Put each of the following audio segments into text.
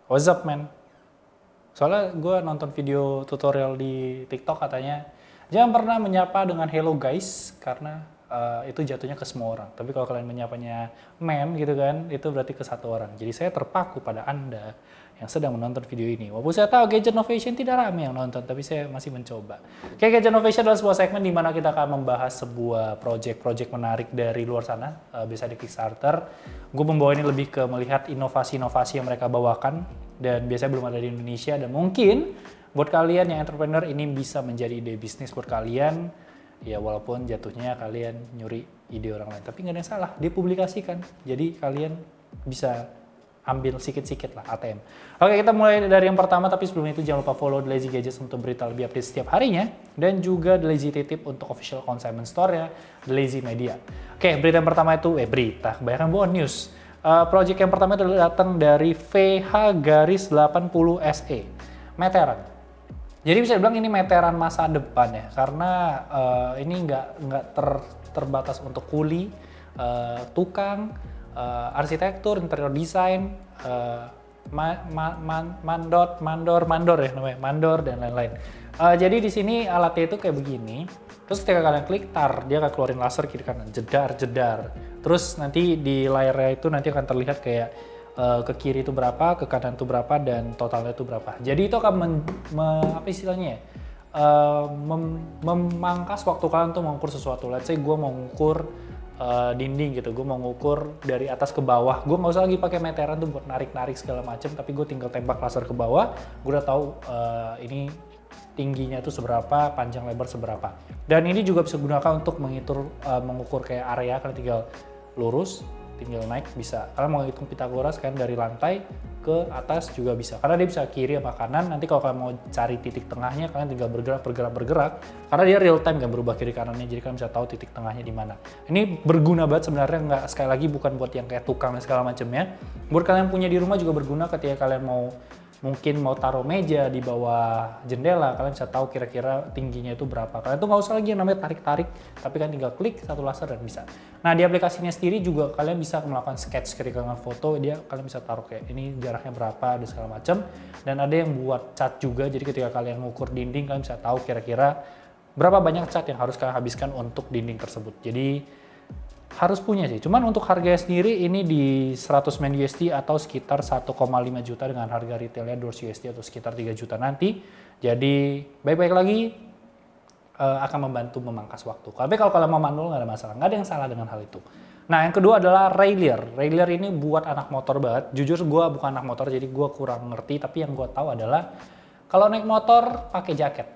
What's up, man? Soalnya gue nonton video tutorial di TikTok katanya, jangan pernah menyapa dengan hello guys, karena itu jatuhnya ke semua orang. Tapi kalau kalian menyapanya man gitu kan, itu berarti ke satu orang. Jadi saya terpaku pada Anda yang sedang menonton video ini. Walaupun saya tahu Gadget Novation tidak ramai yang nonton, tapi saya masih mencoba. Oke, Gadget Novation adalah sebuah segmen di mana kita akan membahas sebuah project-project menarik dari luar sana, biasa di Kickstarter. Gue membawa ini lebih ke melihat inovasi-inovasi yang mereka bawakan, dan biasanya belum ada di Indonesia, dan mungkin buat kalian yang entrepreneur ini bisa menjadi ide bisnis buat kalian, ya walaupun jatuhnya kalian nyuri ide orang lain, tapi nggak ada yang salah, dipublikasikan, jadi kalian bisa ambil sikit-sikit lah ATM. Oke, kita mulai dari yang pertama, tapi sebelum itu jangan lupa follow The Lazy Gadgets untuk berita lebih update setiap harinya, dan juga The Lazy Titip untuk official consignment store ya, The Lazy Media. Oke, berita yang pertama itu, berita, kebanyakan bawa news. Project yang pertama itu datang dari VH-80 SE, meteran. Jadi bisa dibilang ini meteran masa depan ya, karena ini nggak terbatas untuk kuli, tukang, arsitektur, interior design, mandor ya namanya, mandor dan lain-lain. Jadi di sini alatnya itu kayak begini. Terus ketika kalian klik tar, dia akan keluarin laser kiri kanan, jedar. Terus nanti di layarnya itu nanti akan terlihat kayak ke kiri itu berapa, ke kanan itu berapa, dan totalnya itu berapa. Jadi itu akan apa istilahnya ya? Memangkas waktu kalian untuk mengukur sesuatu. Let's say gue mau mengukur dinding gitu, gue mau ngukur dari atas ke bawah, gue nggak usah lagi pakai meteran tuh buat narik segala macem, tapi gue tinggal tembak laser ke bawah, gue udah tahu ini tingginya itu seberapa, panjang lebar seberapa. Dan ini juga bisa digunakan untuk mengukur kayak area, kalian tinggal lurus, tinggal naik bisa. Kalian mau hitung Pitagoras kan dari lantai ke atas juga bisa. Karena dia bisa kiri sama kanan. Nanti kalau kalian mau cari titik tengahnya, kalian tinggal bergerak. Karena dia real time kan berubah kiri kanannya, jadi kalian bisa tahu titik tengahnya di mana. Ini berguna banget sebenarnya, nggak sekali lagi bukan buat yang kayak tukang dan segala macamnya. Buat kalian punya di rumah juga berguna ketika kalian mungkin mau taruh meja di bawah jendela, kalian bisa tahu kira-kira tingginya itu berapa. Kalian tuh nggak usah lagi yang namanya tarik-tarik, tapi kan tinggal klik satu laser dan bisa. Nah di aplikasinya sendiri juga kalian bisa melakukan sketch ketika foto, kalian bisa taruh kayak ini jaraknya berapa dan segala macam. Dan ada yang buat cat juga, jadi ketika kalian ngukur dinding, kalian bisa tahu kira-kira berapa banyak cat yang harus kalian habiskan untuk dinding tersebut. Jadi harus punya sih. Cuman untuk harganya sendiri ini di 100 main USD atau sekitar 1,5 juta dengan harga retailnya 200 USD atau sekitar 3 juta nanti. Jadi baik-baik lagi akan membantu memangkas waktu. Tapi kalau kalian mau manual nggak ada masalah, nggak ada yang salah dengan hal itu. Nah yang kedua adalah Railer. Railer ini buat anak motor banget. Jujur gue bukan anak motor jadi gue kurang ngerti. Tapi yang gue tahu adalah kalau naik motor pakai jaket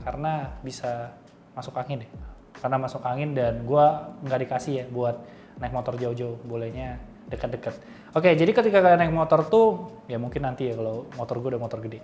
karena bisa masuk angin deh. Karena masuk angin dan gue nggak dikasih ya buat naik motor jauh-jauh, bolehnya deket-deket. Oke, jadi ketika kalian naik motor tuh, ya mungkin nanti ya kalau motor gue udah motor gede.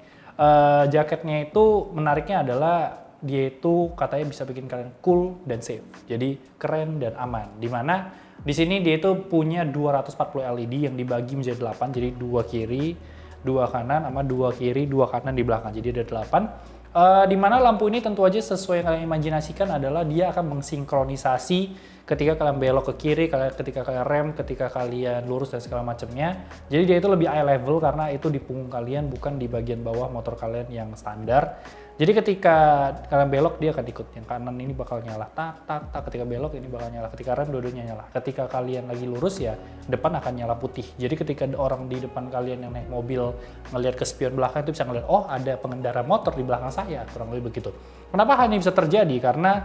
Jaketnya itu menariknya adalah dia itu katanya bisa bikin kalian cool dan safe. Jadi keren dan aman. Dimana di sini dia itu punya 240 LED yang dibagi menjadi 8, jadi 2 kiri, 2 kanan, sama 2 kiri, 2 kanan di belakang. Jadi ada 8. Di mana lampu ini tentu aja sesuai yang kalian imajinasikan adalah dia akan mensinkronisasi ketika kalian belok ke kiri, ketika kalian rem, ketika kalian lurus dan segala macamnya. Jadi dia itu lebih eye level karena itu di punggung kalian bukan di bagian bawah motor kalian yang standar. Jadi ketika kalian belok dia akan ikut, yang kanan ini bakal nyala tak, ketika belok ini bakal nyala, ketika rem dua-duanya nyala. Ketika kalian lagi lurus ya depan akan nyala putih. Jadi ketika orang di depan kalian yang naik mobil ngelihat ke spion belakang itu bisa ngelihat, oh ada pengendara motor di belakang saya, kurang lebih begitu. Kenapa hal ini bisa terjadi? Karena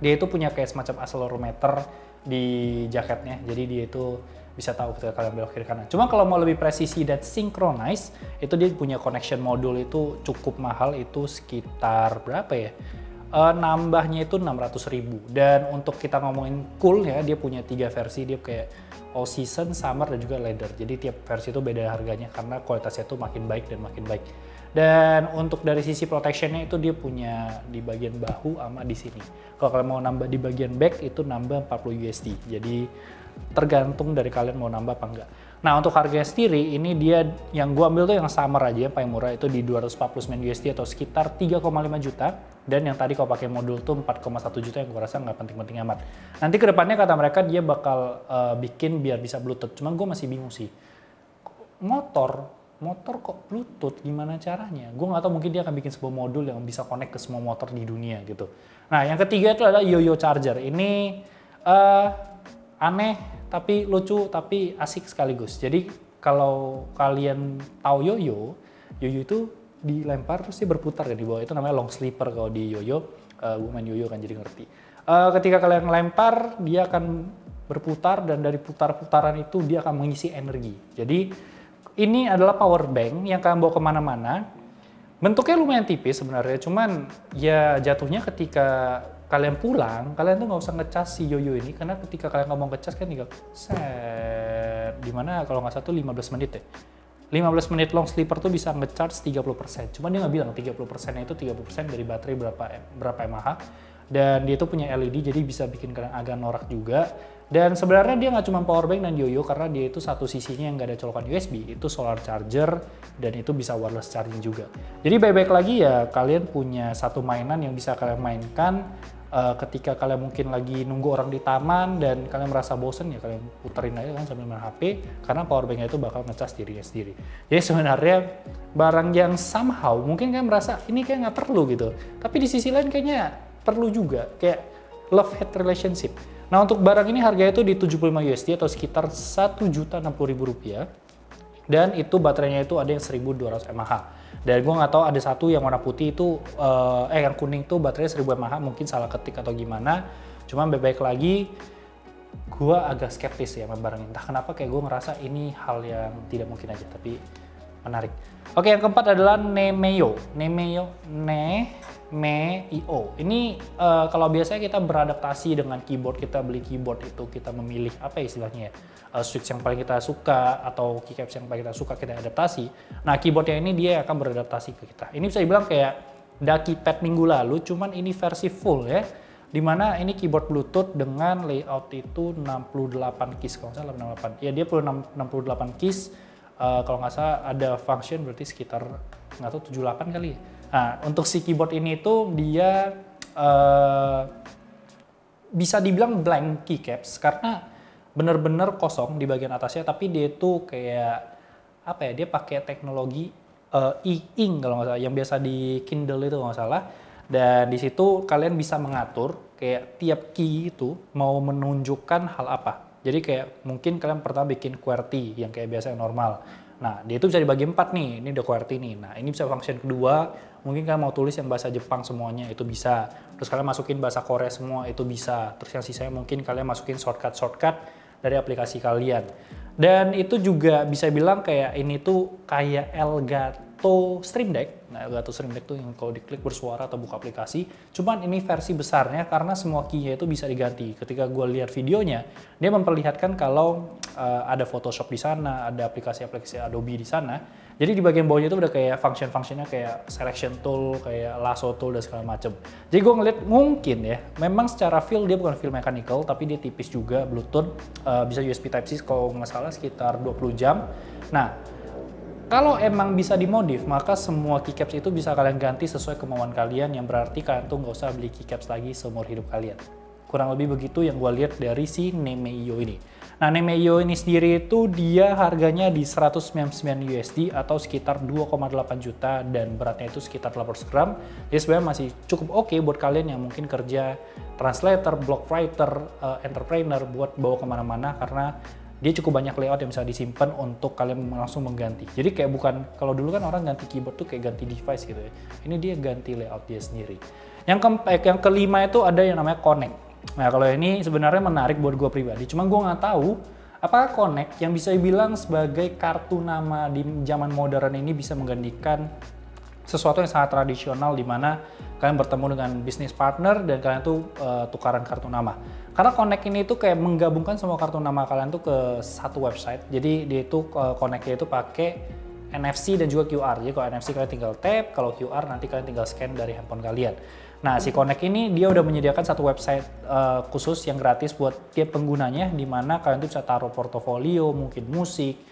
dia itu punya kayak semacam accelerometer di jaketnya, jadi dia itu bisa tahu ketika kalian belok kiri kanan. Cuma kalau mau lebih presisi dan synchronize, itu dia punya connection module itu cukup mahal, itu sekitar berapa ya? Nambahnya itu 600.000. Dan untuk kita ngomongin cool ya, dia punya 3 versi, dia kayak all season, summer, dan juga leather. Jadi tiap versi itu beda harganya karena kualitasnya itu makin baik dan makin baik. Dan untuk dari sisi protectionnya itu dia punya di bagian bahu sama di sini. Kalau kalian mau nambah di bagian back itu nambah 40 USD. Jadi tergantung dari kalian mau nambah apa enggak. Nah untuk harganya sendiri ini dia yang gua ambil tuh yang summer aja yang paling murah itu di 249 USD atau sekitar 3,5 juta. Dan yang tadi kalau pakai modul tuh 4,1 juta yang gua rasa nggak penting-penting amat. Nanti kedepannya kata mereka dia bakal bikin biar bisa Bluetooth. Cuman gua masih bingung sih. Motor motor kok Bluetooth, gimana caranya? Gue nggak tahu, mungkin dia akan bikin sebuah modul yang bisa connect ke semua motor di dunia gitu. Nah, yang ketiga itu adalah Yoyo Charger. Ini aneh, tapi lucu, tapi asik sekaligus. Jadi kalau kalian tahu Yoyo itu dilempar terus dia berputar ya di bawah. Itu namanya long sleeper kalau di Yoyo. Gue main Yoyo kan jadi ngerti. Ketika kalian lempar, dia akan berputar dan dari putar-putaran itu dia akan mengisi energi. Jadi ini adalah power bank yang kalian bawa kemana-mana. Bentuknya lumayan tipis sebenarnya, cuman ya jatuhnya ketika kalian pulang, kalian tuh nggak usah ngecas si Yoyo ini, karena ketika kalian ngomong ngecas kan tinggal set, dimana kalau nggak salah tuh 15 menit ya. 15 menit long sleeper tuh bisa ngecharge 30%. Cuman dia nggak bilang 30%-nya itu 30% dari baterai berapa mAh. Dan dia tuh punya LED, jadi bisa bikin kalian agak norak juga. Dan sebenarnya dia nggak cuma power bank dan Yoyo, karena dia itu satu sisinya yang nggak ada colokan USB, itu solar charger, dan itu bisa wireless charging juga. Jadi baik-baik lagi ya, kalian punya satu mainan yang bisa kalian mainkan ketika kalian mungkin lagi nunggu orang di taman dan kalian merasa bosen, ya kalian puterin aja kan sambil main HP, karena power banknya itu bakal ngecas dirinya sendiri. Jadi sebenarnya barang yang somehow mungkin kalian merasa ini kayak nggak perlu gitu, tapi di sisi lain kayaknya perlu juga, kayak love-hate relationship. Nah, untuk barang ini harganya itu di 75 USD atau sekitar Rp1.060.000, dan itu baterainya itu ada yang 1200 mAh. Dan gue nggak tahu, ada satu yang warna putih itu, yang kuning tuh baterainya 1000 mAh, mungkin salah ketik atau gimana. Cuman baik-baik lagi, gue agak skeptis ya sama barang ini. Entah kenapa kayak gue ngerasa ini hal yang tidak mungkin aja, tapi menarik. Oke, yang keempat adalah Nemeo. Ini kalau biasanya kita beradaptasi dengan keyboard, kita beli keyboard itu kita memilih apa istilahnya ya, switch yang paling kita suka atau keycaps yang paling kita suka kita adaptasi. Nah, keyboardnya ini dia akan beradaptasi ke kita. Ini bisa dibilang kayak Daki-Pad minggu lalu, cuman ini versi full ya, dimana ini keyboard Bluetooth dengan layout itu 68 keys, kalau nggak salah 68. Ya, dia perlu 68 keys. Kalau nggak salah ada function berarti sekitar nggak tahu 78 kali ya. Nah, untuk si keyboard ini tuh dia bisa dibilang blank keycaps karena bener-bener kosong di bagian atasnya, tapi dia tuh kayak apa ya, dia pakai teknologi e-ink kalau nggak salah, yang biasa di Kindle itu kalau nggak salah. Dan di situ kalian bisa mengatur kayak tiap key itu mau menunjukkan hal apa. Jadi kayak mungkin kalian pertama bikin QWERTY yang kayak biasa yang normal. Nah, dia itu bisa dibagi 4 nih. Ini udah QWERTY nih. Nah, ini bisa function kedua. Mungkin kalian mau tulis yang bahasa Jepang semuanya, itu bisa. Terus kalian masukin bahasa Korea semua, itu bisa. Terus yang sisanya mungkin kalian masukin shortcut dari aplikasi kalian. Dan itu juga bisa bilang kayak ini tuh kayak Elgato Stream Deck. Nah, Elgato Stream Deck tuh yang kalau diklik bersuara atau buka aplikasi. Cuman ini versi besarnya karena semua key-nya itu bisa diganti. Ketika gue lihat videonya, dia memperlihatkan kalau ada Photoshop di sana, ada aplikasi-aplikasi Adobe di sana. Jadi di bagian bawahnya itu udah kayak function-functionnya kayak selection tool, kayak lasso tool dan segala macem. Jadi gue ngeliat mungkin ya, memang secara feel dia bukan feel mechanical, tapi dia tipis juga, Bluetooth, bisa USB Type-C kalau nggak salah sekitar 20 jam. Nah, kalau emang bisa dimodif, maka semua keycaps itu bisa kalian ganti sesuai kemauan kalian, yang berarti kalian tuh nggak usah beli keycaps lagi seumur hidup kalian. Kurang lebih begitu yang gue lihat dari si Nemeo ini. Nah, Nemeo ini sendiri itu dia harganya di 199 USD atau sekitar 2,8 juta dan beratnya itu sekitar 800 gram. Jadi sebenarnya masih cukup oke buat kalian yang mungkin kerja translator, blog writer, entrepreneur buat bawa kemana-mana, karena dia cukup banyak layout yang bisa disimpan untuk kalian langsung mengganti. Jadi kayak bukan, kalau dulu kan orang ganti keyboard tuh kayak ganti device gitu ya. Ini dia ganti layout dia sendiri. Yang kelima itu ada yang namanya Connect. Nah, kalau ini sebenarnya menarik buat gue pribadi. Cuma gue nggak tahu apakah Connect yang bisa dibilang sebagai kartu nama di zaman modern ini bisa menggantikan sesuatu yang sangat tradisional, di mana kalian bertemu dengan bisnis partner dan kalian tuh tukaran kartu nama. Karena Connect ini tuh kayak menggabungkan semua kartu nama kalian tuh ke satu website. Jadi dia itu Connect-nya itu pakai NFC dan juga QR. Jadi kalau NFC kalian tinggal tap, kalau QR nanti kalian tinggal scan dari handphone kalian. Nah, si Connect ini dia udah menyediakan satu website khusus yang gratis buat tiap penggunanya, di mana kalian tuh bisa taruh portofolio, mungkin musik,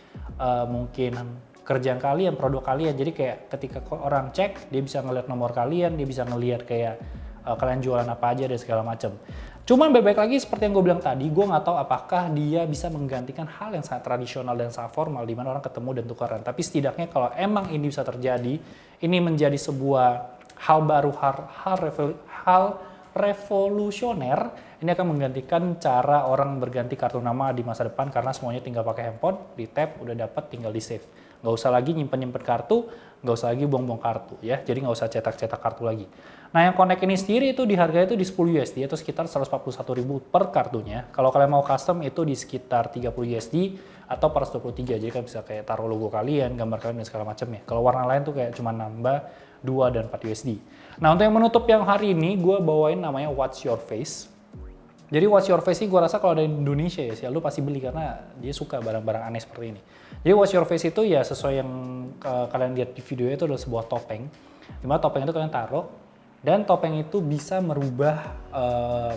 mungkin kerjaan kalian, produk kalian. Jadi kayak ketika orang cek, dia bisa ngeliat nomor kalian, dia bisa ngeliat kayak kalian jualan apa aja dan segala macam. Cuman bebek lagi seperti yang gue bilang tadi, gue nggak tahu apakah dia bisa menggantikan hal yang sangat tradisional dan sangat formal di mana orang ketemu dan tukaran. Tapi setidaknya kalau emang ini bisa terjadi, ini menjadi sebuah hal baru, hal revolusioner, ini akan menggantikan cara orang berganti kartu nama di masa depan karena semuanya tinggal pakai handphone, di tap, udah dapat, tinggal di save. Nggak usah lagi nyimpen kartu, nggak usah lagi buang-buang kartu ya. Jadi nggak usah cetak-cetak kartu lagi. Nah yang Connect ini sendiri itu di harganya itu di 10 USD atau sekitar 141.000 per kartunya. Kalau kalian mau custom itu di sekitar 30 USD atau 423. Jadi kan bisa kayak taruh logo kalian, gambar kalian dan segala macamnya. Kalau warna lain tuh kayak cuma nambah 2 dan 4 USD. Nah untuk yang menutup yang hari ini gue bawain namanya What's Your Face. Jadi What's Your Face ini gue rasa kalau ada di Indonesia ya sih, lu pasti beli karena dia suka barang-barang aneh seperti ini. Jadi What's Your Face itu ya sesuai yang kalian lihat di video itu adalah sebuah topeng. Dimana topeng itu kalian taruh dan topeng itu bisa merubah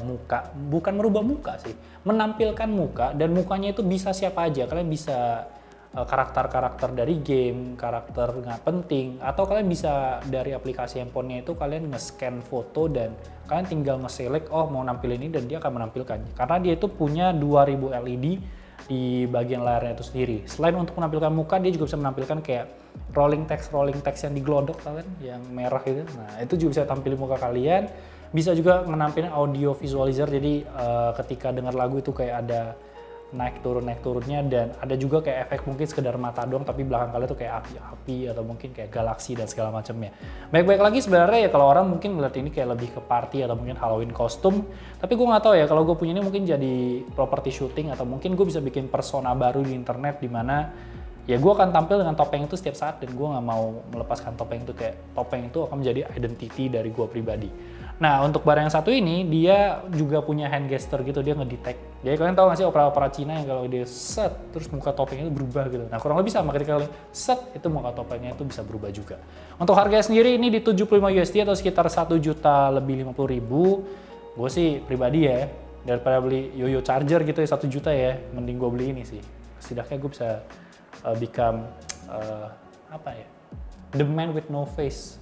muka, bukan merubah muka sih, menampilkan muka dan mukanya itu bisa siapa aja. Kalian bisa karakter-karakter dari game, karakter nggak penting, atau kalian bisa dari aplikasi handphonenya itu kalian nge-scan foto dan kalian tinggal nge-select oh mau nampil ini dan dia akan menampilkan. Karena dia itu punya 2000 LED di bagian layarnya itu sendiri. Selain untuk menampilkan muka, dia juga bisa menampilkan kayak rolling text yang diglodok kalian, yang merah itu. Nah itu juga bisa tampilin muka kalian. Bisa juga menampilkan audio visualizer, jadi ketika dengar lagu itu kayak ada naik turunnya dan ada juga kayak efek mungkin sekedar mata doang tapi belakang kalian tuh kayak api-api atau mungkin kayak galaksi dan segala macamnya. Baik-baik lagi sebenarnya ya kalau orang mungkin ngeliat ini kayak lebih ke party atau mungkin Halloween kostum, tapi gue nggak tahu ya kalau gue punya ini mungkin jadi property shooting atau mungkin gue bisa bikin persona baru di internet di mana ya gue akan tampil dengan topeng itu setiap saat dan gue nggak mau melepaskan topeng itu, kayak topeng itu akan menjadi identity dari gue pribadi. Nah untuk barang yang satu ini dia juga punya hand gesture gitu, dia ngedetect. Jadi kalian tahu nggak sih opera-opera Cina yang kalau dia set terus muka topengnya itu berubah gitu. Nah kurang lebih sama ketika kalian set itu muka topengnya itu bisa berubah juga. Untuk harganya sendiri ini di 75 USD atau sekitar 1 juta lebih 50 ribu. Gue sih pribadi ya daripada beli yoyo charger gitu ya 1 juta ya, mending gue beli ini sih. Setidaknya gue bisa become apa ya, the man with no face.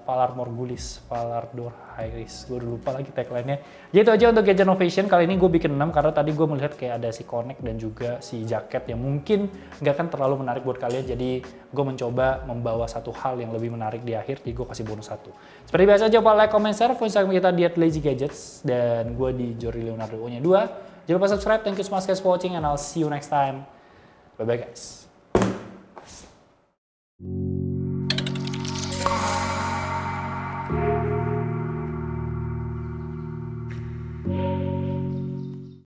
Valar Morghulis, Valar Dohaeris, gue udah lupa lagi tagline-nya. Jadi itu aja untuk Gadget Innovation, kali ini gue bikin 6 karena tadi gue melihat kayak ada si Connect dan juga si jaket yang mungkin nggak kan terlalu menarik buat kalian, jadi gue mencoba membawa satu hal yang lebih menarik di akhir, jadi gue kasih bonus 1. Seperti biasa jangan lupa like, comment, share, follow Instagram kita di @lazygadgets dan gue di Jordi Leonardo O-nya 2. Jangan lupa subscribe, thank you so much guys for watching and I'll see you next time. Bye bye guys.